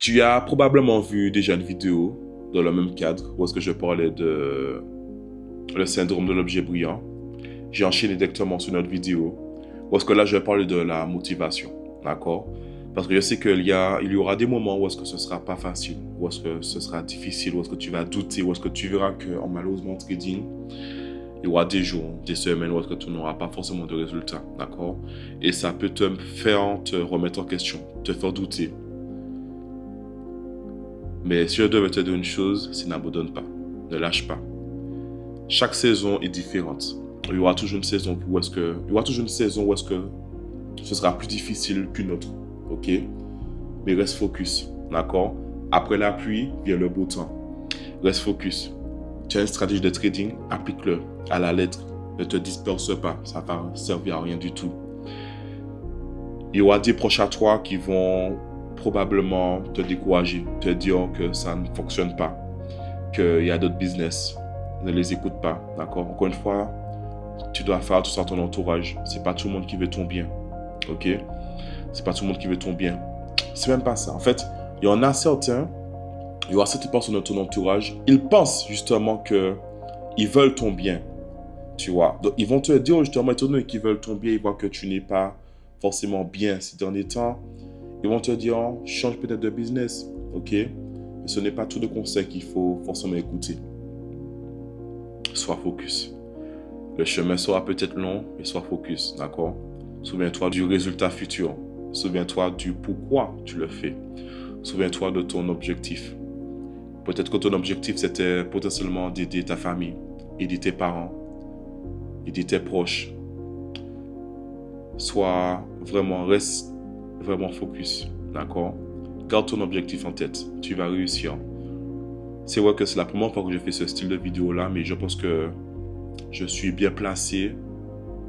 Tu as probablement vu déjà une vidéo dans le même cadre où est-ce que je parlais de le syndrome de l'objet brillant. J'ai enchaîné directement sur notre vidéo où est-ce que là je vais parler de la motivation, d'accord? Parce que je sais il y aura des moments où est-ce que ce sera pas facile, où est-ce que ce sera difficile, où est-ce que tu vas douter, où est-ce que tu verras que en malheureusement trading, il y aura des jours, des semaines où est-ce que tu n'auras pas forcément de résultats, d'accord? Et ça peut te faire te remettre en question, te faire douter. Mais si je devais te dire une chose, c'est n'abandonne pas, ne lâche pas. Chaque saison est différente. Il y aura toujours une saison où est-ce que ce sera plus difficile qu'une autre, ok? Mais reste focus, d'accord? Après la pluie vient le beau temps. Reste focus. Tu as une stratégie de trading, applique-le à la lettre. Ne te disperse pas, ça va servir à rien du tout. Il y aura des proches à toi qui vont probablement te décourager, te dire que ça ne fonctionne pas, qu'il y a d'autres business. Ne les écoute pas, d'accord? Encore une fois, tu dois faire tout ça à ton entourage. C'est pas tout le monde qui veut ton bien, ok? C'est pas tout le monde qui veut ton bien. C'est même pas ça. En fait, il y aura certaines personnes de ton entourage, ils pensent justement que ils veulent ton bien, tu vois. Donc, ils vont te dire justement, étant donné qu'ils veulent ton bien, ils voient que tu n'es pas forcément bien ces derniers temps. Ils vont te dire, oh, change peut-être de business, ok? Mais ce n'est pas tout le conseil qu'il faut forcément écouter. Sois focus. Le chemin sera peut-être long, mais sois focus, d'accord? Souviens-toi du résultat futur. Souviens-toi du pourquoi tu le fais. Souviens-toi de ton objectif. Peut-être que ton objectif, c'était potentiellement d'aider ta famille, aider tes parents, aider tes proches. Reste vraiment focus, d'accord? Garde ton objectif en tête, tu vas réussir. C'est vrai que c'est la première fois que je fais ce style de vidéo-là, mais je pense que je suis bien placé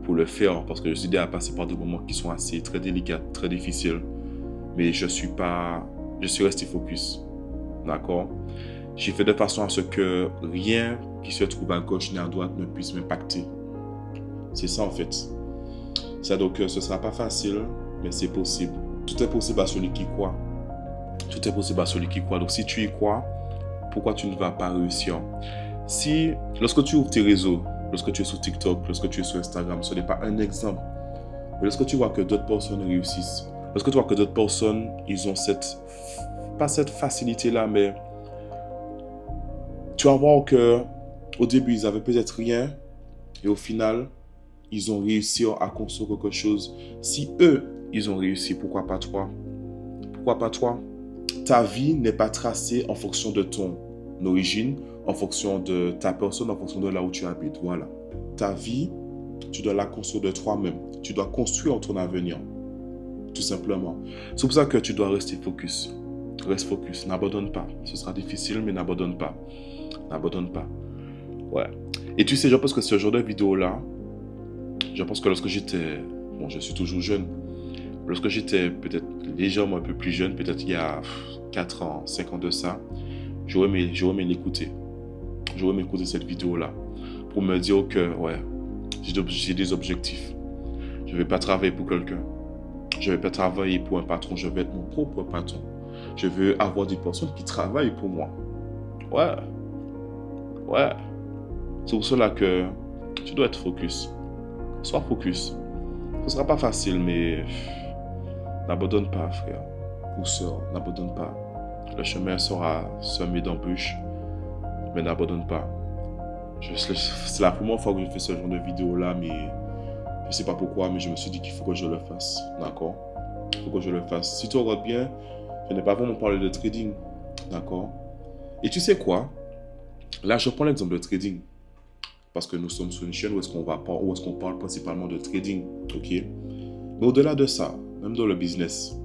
pour le faire parce que je suis déjà passé par des moments qui sont assez très délicats, très difficiles. Mais je suis resté focus, d'accord? J'ai fait de façon à ce que rien qui se trouve à gauche ni à droite ne puisse m'impacter. C'est ça en fait. Ça donc ce sera pas facile, mais c'est possible. Tout est possible à celui qui croit. Tout est possible à celui qui croit. Donc si tu y crois, pourquoi tu ne vas pas réussir? Lorsque tu ouvres tes réseaux, lorsque tu es sur TikTok, lorsque tu es sur Instagram, ce n'est pas un exemple. Mais lorsque tu vois que d'autres personnes réussissent, lorsque tu vois que d'autres personnes, ils ont pas cette facilité-là, mais tu vas voir que au début, ils avaient peut-être rien et au final, ils ont réussi à construire quelque chose. Si eux, ils ont réussi, pourquoi pas toi? Pourquoi pas toi? Ta vie n'est pas tracée en fonction de ton origine, en fonction de ta personne, en fonction de là où tu habites. Voilà. Ta vie, tu dois la construire de toi-même. Tu dois construire ton avenir. Tout simplement. C'est pour ça que tu dois rester focus. Reste focus. N'abandonne pas. Ce sera difficile, mais n'abandonne pas. N'abandonne pas. Ouais. Et tu sais, je pense que ce genre de vidéo-là, je pense que lorsque j'étais... Bon, je suis toujours jeune. Lorsque j'étais peut-être légèrement un peu plus jeune, peut-être il y a 4 ans, 5 ans de ça, j'aurais aimé l'écouter. J'aurais aimé écouter cette vidéo-là pour me dire que, ouais, j'ai des objectifs. Je ne vais pas travailler pour quelqu'un. Je ne vais pas travailler pour un patron. Je vais être mon propre patron. Je veux avoir des personnes qui travaillent pour moi. Ouais. Ouais. C'est pour cela que tu dois être focus. Sois focus. Ce ne sera pas facile, mais n'abandonne pas, frère ou sœur. N'abandonne pas. Le chemin sera semé d'embûches, mais n'abandonne pas. C'est la première fois que je fais ce genre de vidéo-là, mais je ne sais pas pourquoi, mais je me suis dit qu'il faut que je le fasse. D'accord? Il faut que je le fasse. Si tu regardes bien, je n'ai pas vraiment parlé de trading. D'accord? Et tu sais quoi? Là, je prends l'exemple de trading. Parce que nous sommes sur une chaîne où est-ce qu'on parle principalement de trading. Ok? Mais au-delà de ça, même dans le business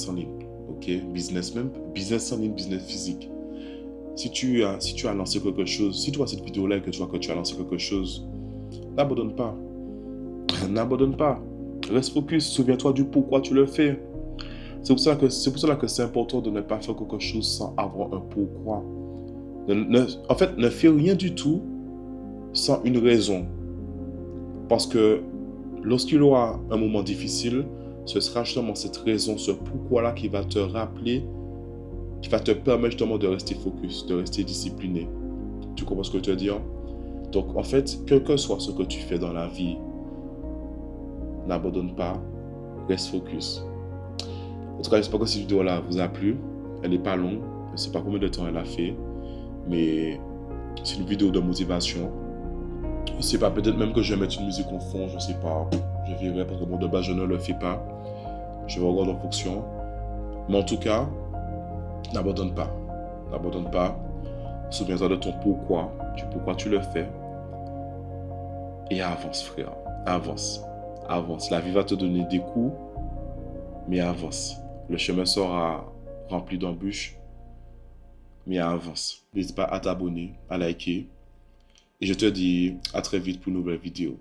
en ligne, ok? Business en ligne, business physique. Si tu as lancé quelque chose, si tu vois cette vidéo-là et que tu vois que tu as lancé quelque chose, n'abandonne pas. N'abandonne pas. Reste focus. Souviens-toi du pourquoi tu le fais. C'est pour cela que c'est important de ne pas faire quelque chose sans avoir un pourquoi. En fait, ne fais rien du tout sans une raison. Parce que lorsqu'il y aura un moment difficile, ce sera justement cette raison, ce pourquoi-là qui va te rappeler, qui va te permettre justement de rester focus, de rester discipliné. Tu comprends ce que je veux dire? Donc, en fait, quel que soit ce que tu fais dans la vie, n'abandonne pas, reste focus. En tout cas, j'espère que cette vidéo-là vous a plu. Elle n'est pas longue, je ne sais pas combien de temps elle a fait, mais c'est une vidéo de motivation. Je ne sais pas, peut-être même que je vais mettre une musique en fond, je ne sais pas. Je verrai parce que bon, de base, je ne le fais pas. Je vais regarder en fonction. Mais en tout cas, n'abandonne pas. N'abandonne pas. Souviens-toi de ton pourquoi, du pourquoi tu le fais. Et avance, frère. Avance. Avance. La vie va te donner des coups, mais avance. Le chemin sera rempli d'embûches, mais avance. N'hésite pas à t'abonner, à liker. Et je te dis à très vite pour une nouvelle vidéo.